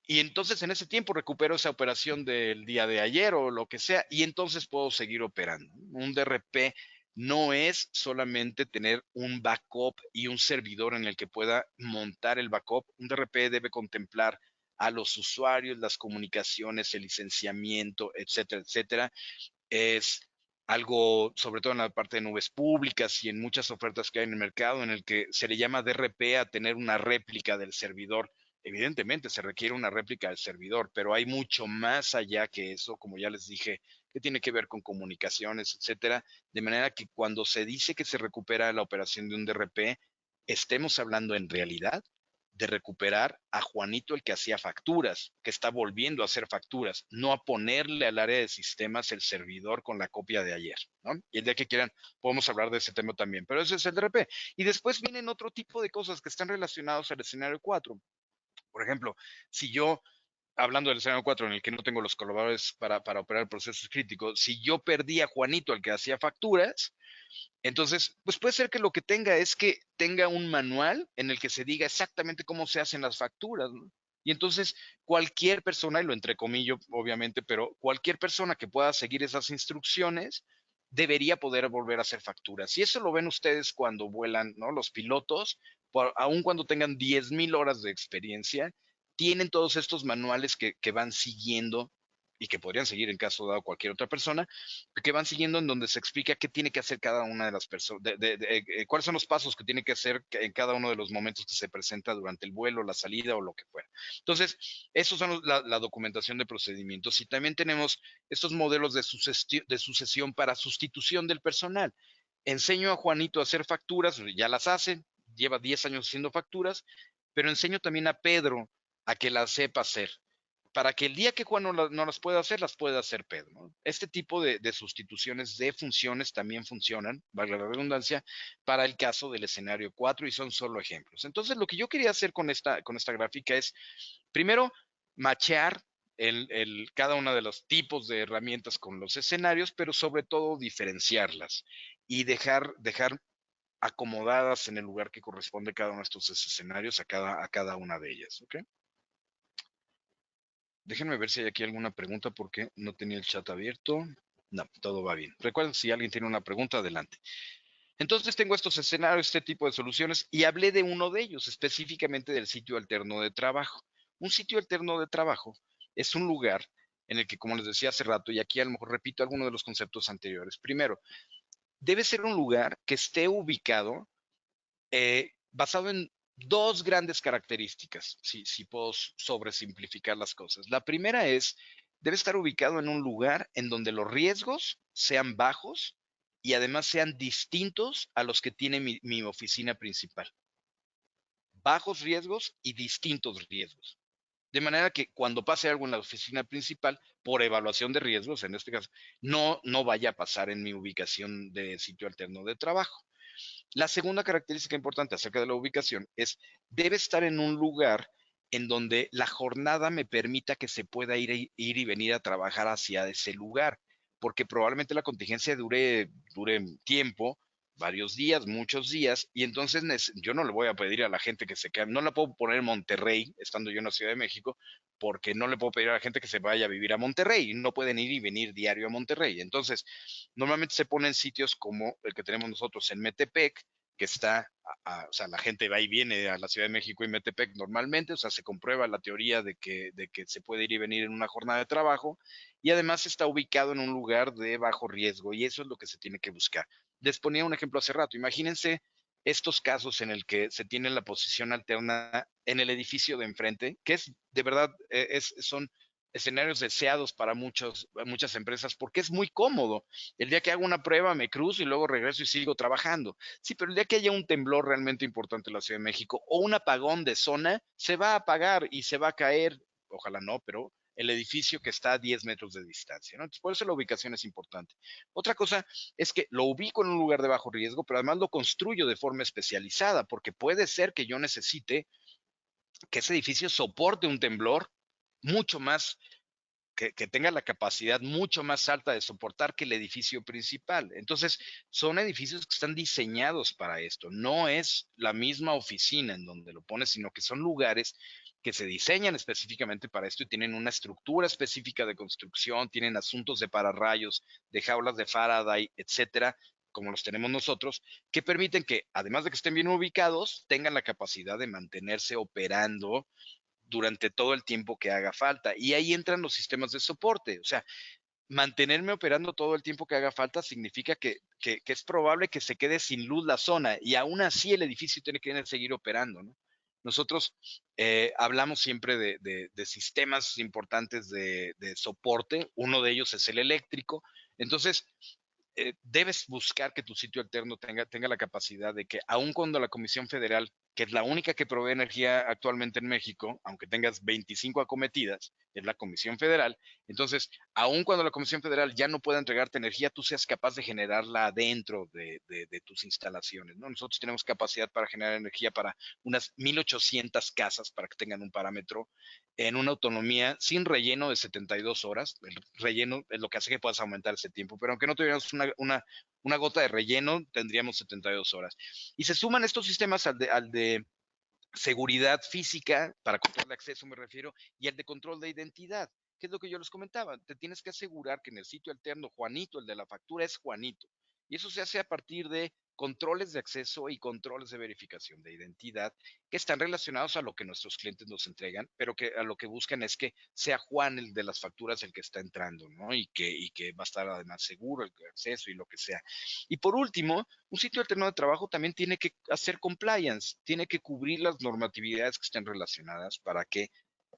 y entonces en ese tiempo recupero esa operación del día de ayer o lo que sea, y entonces puedo seguir operando. Un DRP no es solamente tener un backup y un servidor en el que pueda montar el backup. Un DRP debe contemplar a los usuarios, las comunicaciones, el licenciamiento, etcétera, etcétera. Es algo, sobre todo en la parte de nubes públicas y en muchas ofertas que hay en el mercado, en el que se le llama DRP a tener una réplica del servidor. Evidentemente se requiere una réplica del servidor, pero hay mucho más allá que eso, como ya les dije, que tiene que ver con comunicaciones, etcétera, de manera que cuando se dice que se recupera la operación de un DRP, estemos hablando en realidad de recuperar a Juanito, el que hacía facturas, que está volviendo a hacer facturas, no a ponerle al área de sistemas el servidor con la copia de ayer, ¿no? Y el día que quieran podemos hablar de ese tema también, pero ese es el DRP. Y después vienen otro tipo de cosas que están relacionados al escenario 4. Por ejemplo, si yo, hablando del escenario 4 en el que no tengo los colaboradores para operar procesos críticos, si yo perdí a Juanito, el que hacía facturas, entonces, pues puede ser que lo que tenga es que tenga un manual en el que se diga exactamente cómo se hacen las facturas, ¿no? Y entonces cualquier persona, y lo entrecomillo obviamente, pero cualquier persona que pueda seguir esas instrucciones debería poder volver a hacer facturas. Y eso lo ven ustedes cuando vuelan, ¿no? Los pilotos, aun cuando tengan 10,000 horas de experiencia, tienen todos estos manuales que van siguiendo y que podrían seguir en caso dado cualquier otra persona, que van siguiendo en donde se explica qué tiene que hacer cada una de las personas, cuáles son los pasos que tiene que hacer en cada uno de los momentos que se presenta durante el vuelo, la salida o lo que fuera. Entonces, esos son la documentación de procedimientos y también tenemos estos modelos de sucesión para sustitución del personal. Enseño a Juanito a hacer facturas, ya las hace, lleva 10 años haciendo facturas, pero enseño también a Pedro a que las sepa hacer para que el día que Juan no las pueda hacer, las pueda hacer Pedro, ¿no? Este tipo de sustituciones de funciones también funcionan, valga la redundancia, para el caso del escenario 4 y son solo ejemplos. Entonces, lo que yo quería hacer con esta gráfica es, primero, machear cada uno de los tipos de herramientas con los escenarios, pero sobre todo diferenciarlas y dejar acomodadas en el lugar que corresponde cada uno de estos escenarios a cada una de ellas, ¿ok? Déjenme ver si hay aquí alguna pregunta porque no tenía el chat abierto. No, todo va bien. Recuerden, si alguien tiene una pregunta, adelante. Entonces tengo estos escenarios, este tipo de soluciones y hablé de uno de ellos, específicamente del sitio alterno de trabajo. Un sitio alterno de trabajo es un lugar en el que, como les decía hace rato, y aquí a lo mejor repito algunos de los conceptos anteriores. Primero, debe ser un lugar que esté ubicado basado en dos grandes características, si puedo sobresimplificar las cosas. La primera es, debe estar ubicado en un lugar en donde los riesgos sean bajos y además sean distintos a los que tiene mi oficina principal. Bajos riesgos y distintos riesgos. De manera que cuando pase algo en la oficina principal, por evaluación de riesgos, en este caso, no vaya a pasar en mi ubicación de sitio alterno de trabajo. La segunda característica importante acerca de la ubicación es, debe estar en un lugar en donde la jornada me permita que se pueda ir y venir a trabajar hacia ese lugar, porque probablemente la contingencia dure tiempo, varios días, muchos días, y entonces yo no le voy a pedir a la gente que se quede, no la puedo poner en Monterrey, estando yo en la Ciudad de México, porque no le puedo pedir a la gente que se vaya a vivir a Monterrey, no pueden ir y venir diario a Monterrey. Entonces, normalmente se ponen sitios como el que tenemos nosotros en Metepec, que está, o sea, la gente va y viene a la Ciudad de México y Metepec normalmente, o sea, se comprueba la teoría de que se puede ir y venir en una jornada de trabajo, y además está ubicado en un lugar de bajo riesgo, y eso es lo que se tiene que buscar. Les ponía un ejemplo hace rato, imagínense estos casos en el que se tiene la posición alterna en el edificio de enfrente, que es de verdad, son escenarios deseados para muchas empresas porque es muy cómodo. El día que hago una prueba me cruzo y luego regreso y sigo trabajando. Sí, pero el día que haya un temblor realmente importante en la Ciudad de México o un apagón de zona, se va a apagar y se va a caer, ojalá no, pero el edificio que está a 10 metros de distancia, ¿no? Entonces, por eso la ubicación es importante. Otra cosa es que lo ubico en un lugar de bajo riesgo, pero además lo construyo de forma especializada, porque puede ser que yo necesite que ese edificio soporte un temblor mucho más que tenga la capacidad mucho más alta de soportar que el edificio principal. Entonces, son edificios que están diseñados para esto. No es la misma oficina en donde lo pones, sino que son lugares que se diseñan específicamente para esto y tienen una estructura específica de construcción, tienen asuntos de pararrayos, de jaulas de Faraday, etcétera, como los tenemos nosotros, que permiten que, además de que estén bien ubicados, tengan la capacidad de mantenerse operando durante todo el tiempo que haga falta. Y ahí entran los sistemas de soporte. O sea, mantenerme operando todo el tiempo que haga falta significa que es probable que se quede sin luz la zona y aún así el edificio tiene que seguir operando, ¿no? Nosotros hablamos siempre de sistemas importantes de soporte. Uno de ellos es el eléctrico. Entonces, debes buscar que tu sitio alterno tenga la capacidad de que, aun cuando la Comisión Federal, que es la única que provee energía actualmente en México, aunque tengas 25 acometidas, es la Comisión Federal, entonces, aun cuando la Comisión Federal ya no pueda entregarte energía, tú seas capaz de generarla dentro de tus instalaciones, ¿no? Nosotros tenemos capacidad para generar energía para unas 1,800 casas, para que tengan un parámetro, en una autonomía sin relleno de 72 horas. El relleno es lo que hace que puedas aumentar ese tiempo, pero aunque no tuviéramos una gota de relleno, tendríamos 72 horas. Y se suman estos sistemas al de seguridad física, para control de acceso me refiero, y el de control de identidad, que es lo que yo les comentaba. Te tienes que asegurar que en el sitio alterno Juanito, el de la factura, es Juanito. Y eso se hace a partir de controles de acceso y controles de verificación de identidad que están relacionados a lo que nuestros clientes nos entregan, pero que a lo que buscan es que sea Juan el de las facturas el que está entrando, ¿no? Y que va a estar además seguro el acceso y lo que sea. Y por último, un sitio alterno de trabajo también tiene que hacer compliance, tiene que cubrir las normatividades que estén relacionadas para que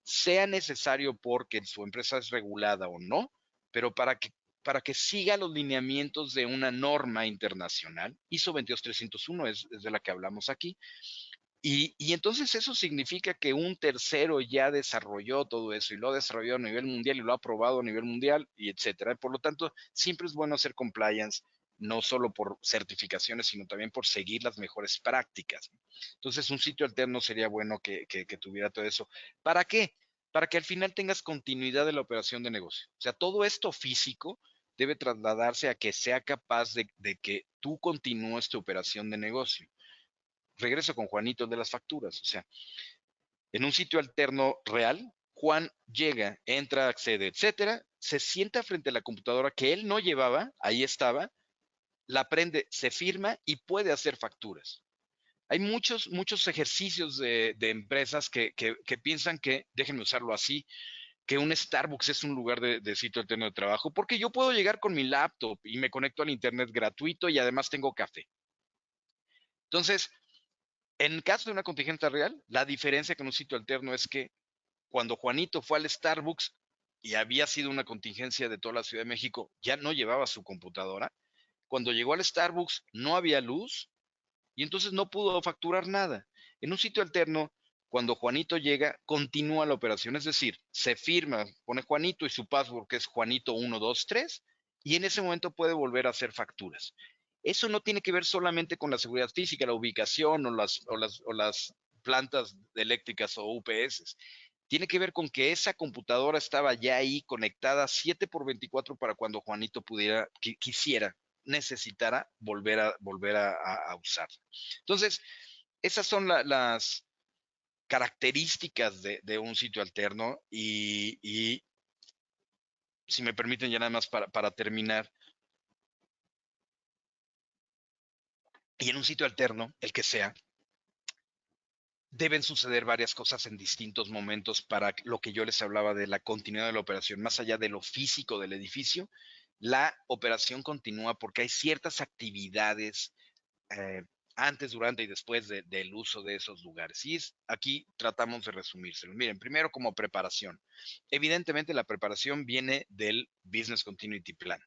sea necesario, porque su empresa es regulada o no, pero para que siga los lineamientos de una norma internacional. ISO 22301 es de la que hablamos aquí. Y entonces eso significa que un tercero ya desarrolló todo eso y lo ha desarrollado a nivel mundial y lo ha aprobado a nivel mundial y etcétera. Por lo tanto, siempre es bueno hacer compliance, no solo por certificaciones, sino también por seguir las mejores prácticas. Entonces, un sitio alterno sería bueno que tuviera todo eso. ¿Para qué? Para que al final tengas continuidad de la operación de negocio. O sea, todo esto físico debe trasladarse a que sea capaz de que tú continúes tu operación de negocio. Regreso con Juanito de las facturas. O sea, en un sitio alterno real, Juan llega, entra, accede, etcétera, se sienta frente a la computadora que él no llevaba, ahí estaba, la prende, se firma y puede hacer facturas. Hay muchos ejercicios de empresas que piensan que, déjenme usarlo así, que un Starbucks es un lugar de sitio alterno de trabajo, porque yo puedo llegar con mi laptop y me conecto al internet gratuito y además tengo café. Entonces, en caso de una contingencia real, la diferencia con un sitio alterno es que cuando Juanito fue al Starbucks y había sido una contingencia de toda la Ciudad de México, ya no llevaba su computadora. Cuando llegó al Starbucks no había luz y entonces no pudo facturar nada. En un sitio alterno, cuando Juanito llega, continúa la operación, es decir, se firma, pone Juanito y su password, que es Juanito123, y en ese momento puede volver a hacer facturas. Eso no tiene que ver solamente con la seguridad física, la ubicación o las plantas eléctricas o UPS. Tiene que ver con que esa computadora estaba ya ahí conectada 7 por 24 para cuando Juanito pudiera, quisiera, necesitara volver a usarla. Entonces, esas son las características de un sitio alterno y si me permiten ya nada más para terminar, y en un sitio alterno, el que sea, deben suceder varias cosas en distintos momentos para lo que yo les hablaba de la continuidad de la operación. Más allá de lo físico del edificio, la operación continúa porque hay ciertas actividades eh, antes, durante y después del uso de esos lugares. Y aquí tratamos de resumírselo. Miren, primero como preparación. Evidentemente la preparación viene del Business Continuity Plan,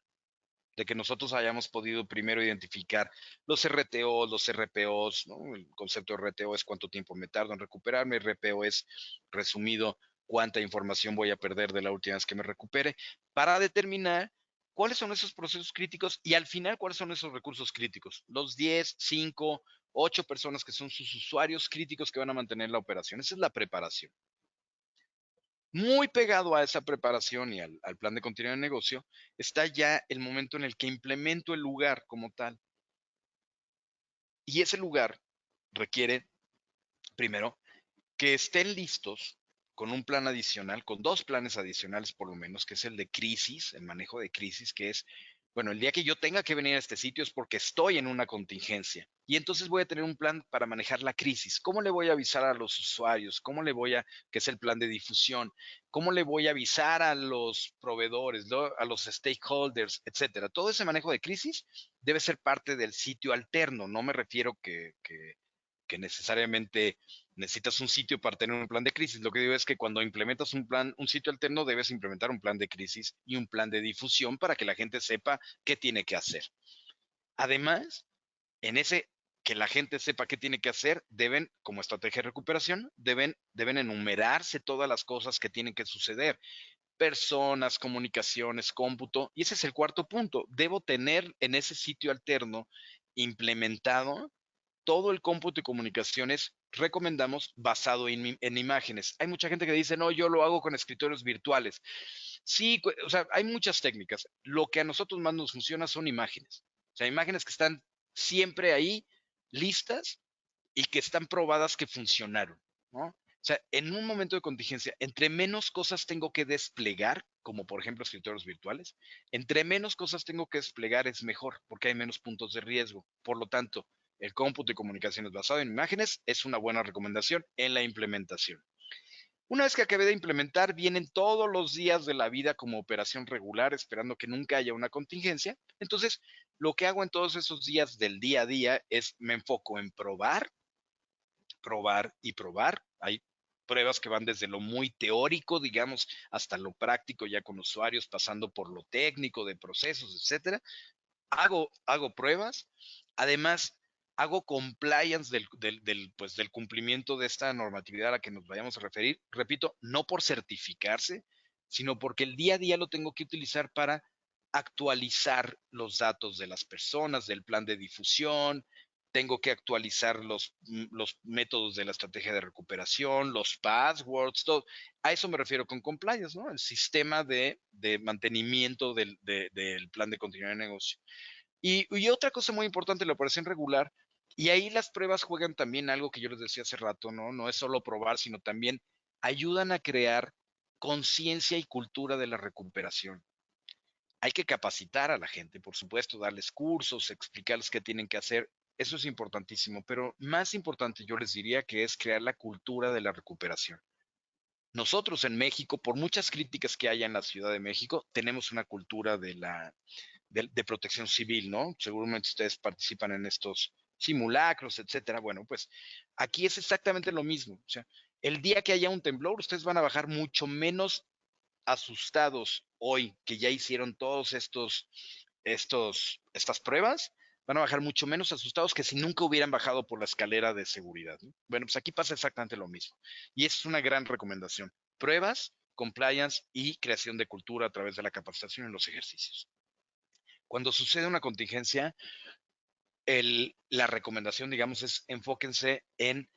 de que nosotros hayamos podido primero identificar los RTOs, los RPOs, ¿no? El concepto de RTO es cuánto tiempo me tardo en recuperarme, RPO es, resumido, cuánta información voy a perder de la última vez que me recupere, para determinar cuáles son esos procesos críticos y al final cuáles son esos recursos críticos. Los 10, 5, 8 personas que son sus usuarios críticos que van a mantener la operación. Esa es la preparación. Muy pegado a esa preparación y al plan de continuidad de negocio está ya el momento en el que implemento el lugar como tal. Y ese lugar requiere, primero, que estén listos con un plan adicional, con 2 planes adicionales por lo menos, que es el de crisis, el manejo de crisis, que es, bueno, el día que yo tenga que venir a este sitio es porque estoy en una contingencia. Y entonces voy a tener un plan para manejar la crisis. ¿Cómo le voy a avisar a los usuarios? ¿Cómo le voy a, que es el plan de difusión? ¿Cómo le voy a avisar a los proveedores, ¿no? A los stakeholders, etcétera? Todo ese manejo de crisis debe ser parte del sitio alterno. No me refiero que necesariamente necesitas un sitio para tener un plan de crisis. Lo que digo es que cuando implementas un sitio alterno, debes implementar un plan de crisis y un plan de difusión para que la gente sepa qué tiene que hacer. Además, en ese que la gente sepa qué tiene que hacer, deben, como estrategia de recuperación, deben enumerarse todas las cosas que tienen que suceder. Personas, comunicaciones, cómputo. Y ese es el cuarto punto. Debo tener en ese sitio alterno implementado todo el cómputo y comunicaciones recomendamos basado en imágenes. Hay mucha gente que dice, no, yo lo hago con escritorios virtuales. Sí, o sea, hay muchas técnicas. Lo que a nosotros más nos funciona son imágenes. O sea, imágenes que están siempre ahí, listas y que están probadas que funcionaron, ¿no? O sea, en un momento de contingencia, entre menos cosas tengo que desplegar, como por ejemplo escritorios virtuales, entre menos cosas tengo que desplegar es mejor, porque hay menos puntos de riesgo. Por lo tanto, el cómputo y comunicaciones basado en imágenes es una buena recomendación en la implementación. Una vez que acabé de implementar, vienen todos los días de la vida como operación regular, esperando que nunca haya una contingencia. Entonces, lo que hago en todos esos días del día a día es me enfoco en probar, probar y probar. Hay pruebas que van desde lo muy teórico, digamos, hasta lo práctico ya con usuarios, pasando por lo técnico de procesos, etcétera. Hago pruebas. Además, hago compliance pues, del cumplimiento de esta normatividad a la que nos vayamos a referir. Repito, no por certificarse, sino porque el día a día lo tengo que utilizar para actualizar los datos de las personas, del plan de difusión, tengo que actualizar los métodos de la estrategia de recuperación, los passwords, todo. A eso me refiero con compliance, ¿no? El sistema de mantenimiento del plan de continuidad de negocio. Y otra cosa muy importante, la operación regular, y ahí las pruebas juegan también algo que yo les decía hace rato, ¿no? No es solo probar, sino también ayudan a crear conciencia y cultura de la recuperación. Hay que capacitar a la gente, por supuesto, darles cursos, explicarles qué tienen que hacer. Eso es importantísimo, pero más importante yo les diría que es crear la cultura de la recuperación. Nosotros en México, por muchas críticas que haya en la Ciudad de México, tenemos una cultura de protección civil, ¿no? Seguramente ustedes participan en estos simulacros, etcétera. Bueno, pues aquí es exactamente lo mismo. O sea, el día que haya un temblor, ustedes van a bajar mucho menos asustados hoy que ya hicieron todos estas pruebas, van a bajar mucho menos asustados que si nunca hubieran bajado por la escalera de seguridad, ¿no? Bueno, pues aquí pasa exactamente lo mismo. Y esa es una gran recomendación. Pruebas, compliance y creación de cultura a través de la capacitación en los ejercicios. Cuando sucede una contingencia, la recomendación, digamos, es enfóquense en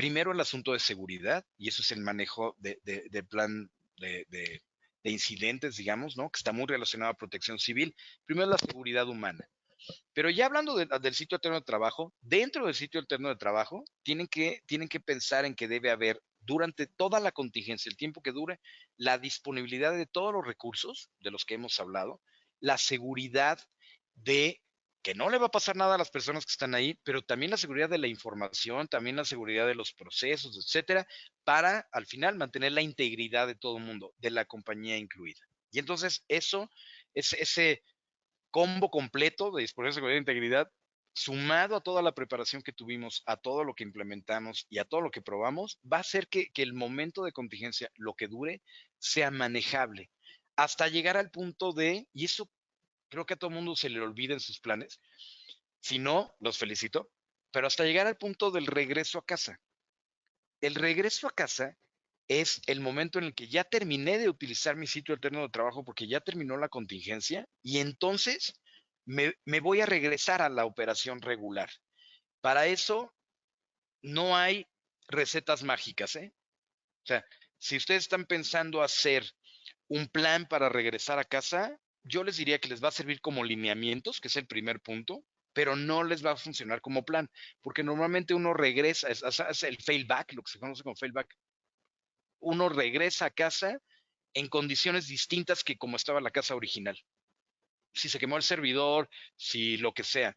Primero el asunto de seguridad, y eso es el manejo de plan de incidentes, digamos, ¿no? Que está muy relacionado a protección civil. Primero la seguridad humana. Pero ya hablando del sitio alterno de trabajo, dentro del sitio alterno de trabajo, tienen que pensar en que debe haber, durante toda la contingencia, el tiempo que dure, la disponibilidad de todos los recursos de los que hemos hablado, la seguridad de que no le va a pasar nada a las personas que están ahí, pero también la seguridad de la información, también la seguridad de los procesos, etcétera, para al final mantener la integridad de todo el mundo, de la compañía incluida. Y entonces eso, ese combo completo de disposición de seguridad e integridad, sumado a toda la preparación que tuvimos, a todo lo que implementamos y a todo lo que probamos, va a hacer que el momento de contingencia, lo que dure, sea manejable. Hasta llegar al punto de, y eso creo que a todo mundo se le olvida en sus planes, si no, los felicito, pero hasta llegar al punto del regreso a casa. El regreso a casa es el momento en el que ya terminé de utilizar mi sitio alterno de trabajo porque ya terminó la contingencia y entonces me voy a regresar a la operación regular. Para eso no hay recetas mágicas, ¿eh? O sea, si ustedes están pensando hacer un plan para regresar a casa, yo les diría que les va a servir como lineamientos, que es el primer punto, pero no les va a funcionar como plan, porque normalmente uno regresa, es el failback, lo que se conoce como failback. Uno regresa a casa en condiciones distintas que como estaba la casa original. Si se quemó el servidor, si lo que sea.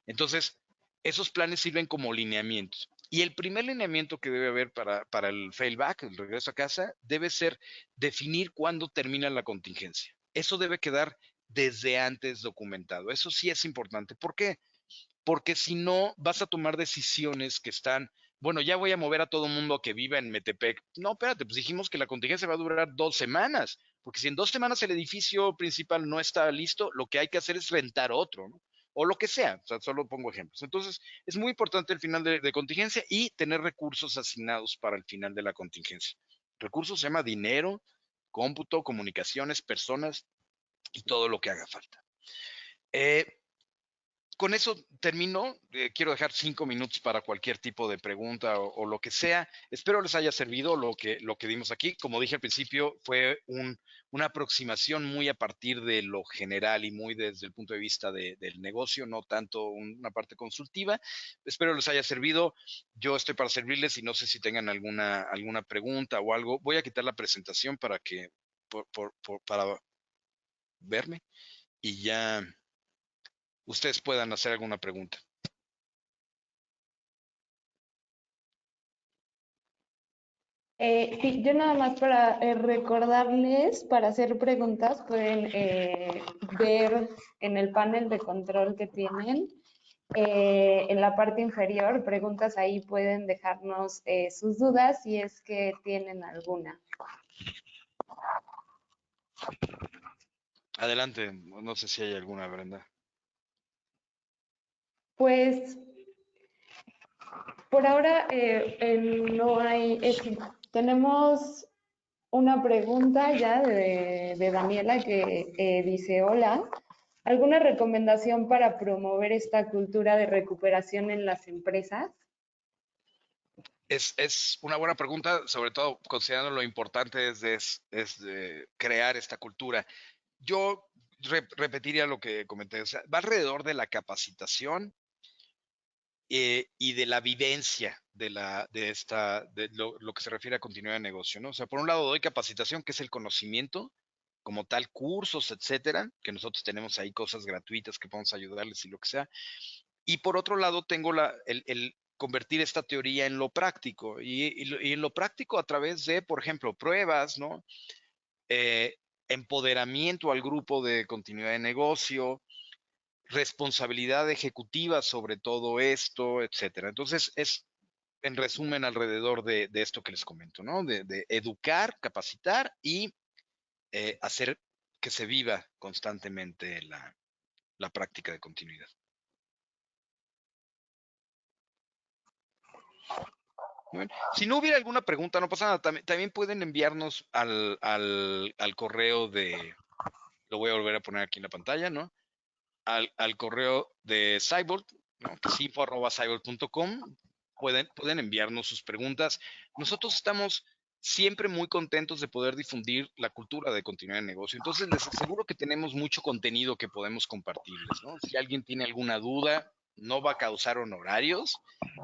Entonces, esos planes sirven como lineamientos. Y el primer lineamiento que debe haber para el failback, el regreso a casa, debe ser definir cuándo termina la contingencia. Eso debe quedar desde antes documentado. Eso sí es importante. ¿Por qué? Porque si no, vas a tomar decisiones que están, bueno, ya voy a mover a todo el mundo que viva en Metepec. No, espérate, pues dijimos que la contingencia va a durar 2 semanas, porque si en 2 semanas el edificio principal no está listo, lo que hay que hacer es rentar otro, ¿no? O lo que sea, o sea, solo pongo ejemplos. Entonces, es muy importante el final de contingencia y tener recursos asignados para el final de la contingencia. Recursos se llama dinero, cómputo, comunicaciones, personas y todo lo que haga falta. Con eso termino. Quiero dejar 5 minutos para cualquier tipo de pregunta o lo que sea. Espero les haya servido lo que dimos aquí. Como dije al principio, fue una aproximación muy a partir de lo general y muy desde el punto de vista del negocio, no tanto una parte consultiva. Espero les haya servido. Yo estoy para servirles y no sé si tengan alguna pregunta o algo. Voy a quitar la presentación para verme y ya ustedes puedan hacer alguna pregunta. Sí, yo nada más para recordarles, para hacer preguntas, pueden ver en el panel de control que tienen, en la parte inferior, preguntas, ahí pueden dejarnos sus dudas si es que tienen alguna. Adelante, no sé si hay alguna, Brenda. Pues por ahora no hay. Tenemos una pregunta ya de Daniela que dice, hola, ¿alguna recomendación para promover esta cultura de recuperación en las empresas? Es una buena pregunta, sobre todo considerando lo importante es de crear esta cultura. Yo repetiría lo que comenté, o sea, va alrededor de la capacitación y de la vivencia de lo que se refiere a continuidad de negocio, ¿no? O sea, por un lado doy capacitación, que es el conocimiento, como tal, cursos, etcétera, que nosotros tenemos ahí cosas gratuitas que podemos ayudarles y lo que sea. Y por otro lado, tengo el convertir esta teoría en lo práctico y en lo práctico a través de, por ejemplo, pruebas, ¿no? Eh, empoderamiento al grupo de continuidad de negocio, responsabilidad ejecutiva sobre todo esto, etcétera. Entonces, es en resumen alrededor de esto que les comento, ¿no? De educar, capacitar y hacer que se viva constantemente la práctica de continuidad. Muy bien. Si no hubiera alguna pregunta, no pasa nada. También pueden enviarnos al correo lo voy a volver a poner aquí en la pantalla, ¿no? Al correo de Cyborg, ¿no? Que es info@cyborg.com. pueden enviarnos sus preguntas. Nosotros estamos siempre muy contentos de poder difundir la cultura de continuidad de negocio. Entonces, les aseguro que tenemos mucho contenido que podemos compartirles, ¿no? Si alguien tiene alguna duda, no va a causar honorarios,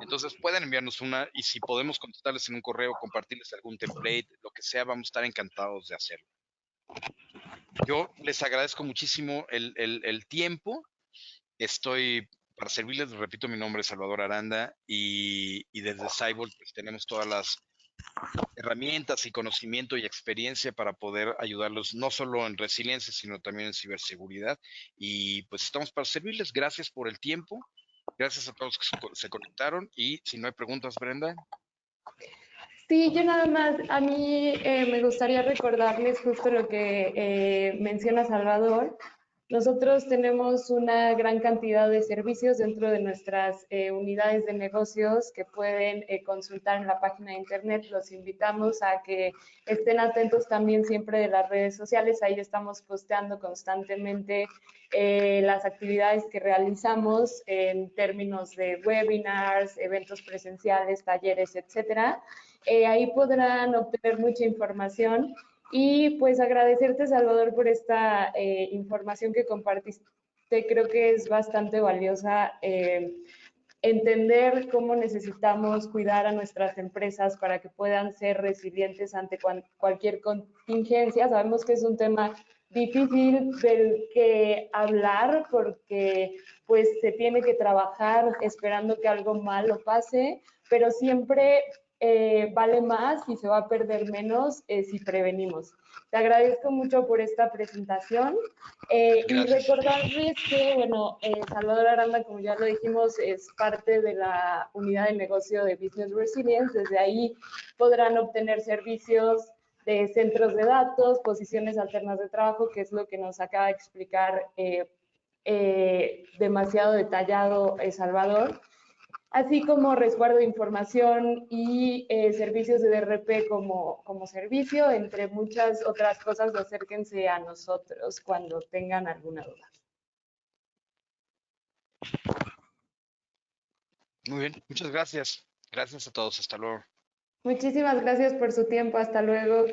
entonces pueden enviarnos una y si podemos contestarles en un correo, compartirles algún template, lo que sea, vamos a estar encantados de hacerlo. Yo les agradezco muchísimo el tiempo. Estoy para servirles, repito, mi nombre es Salvador Aranda y desde Cyborg pues, tenemos todas las herramientas y conocimiento y experiencia para poder ayudarlos no solo en resiliencia, sino también en ciberseguridad. Y pues estamos para servirles. Gracias por el tiempo. Gracias a todos que se conectaron. Y si no hay preguntas, Brenda. Sí, yo nada más, a mí me gustaría recordarles justo lo que menciona Salvador. Nosotros tenemos una gran cantidad de servicios dentro de nuestras unidades de negocios que pueden consultar en la página de internet. Los invitamos a que estén atentos también siempre de las redes sociales. Ahí estamos posteando constantemente las actividades que realizamos en términos de webinars, eventos presenciales, talleres, etcétera. Ahí podrán obtener mucha información y pues agradecerte, Salvador, por esta información que compartiste. Creo que es bastante valiosa entender cómo necesitamos cuidar a nuestras empresas para que puedan ser resilientes ante cualquier contingencia. Sabemos que es un tema difícil del que hablar porque pues se tiene que trabajar esperando que algo malo pase, pero siempre vale más y se va a perder menos si prevenimos. Te agradezco mucho por esta presentación y Gracias. recordarles que, bueno, Salvador Aranda, como ya lo dijimos, es parte de la unidad de negocio de Business Resilience. Desde ahí podrán obtener servicios de centros de datos, posiciones alternas de trabajo, que es lo que nos acaba de explicar demasiado detallado Salvador, así como resguardo de información y servicios de DRP como servicio, entre muchas otras cosas. Acérquense a nosotros cuando tengan alguna duda. Muy bien. Muchas gracias. Gracias a todos. Hasta luego. Muchísimas gracias por su tiempo. Hasta luego.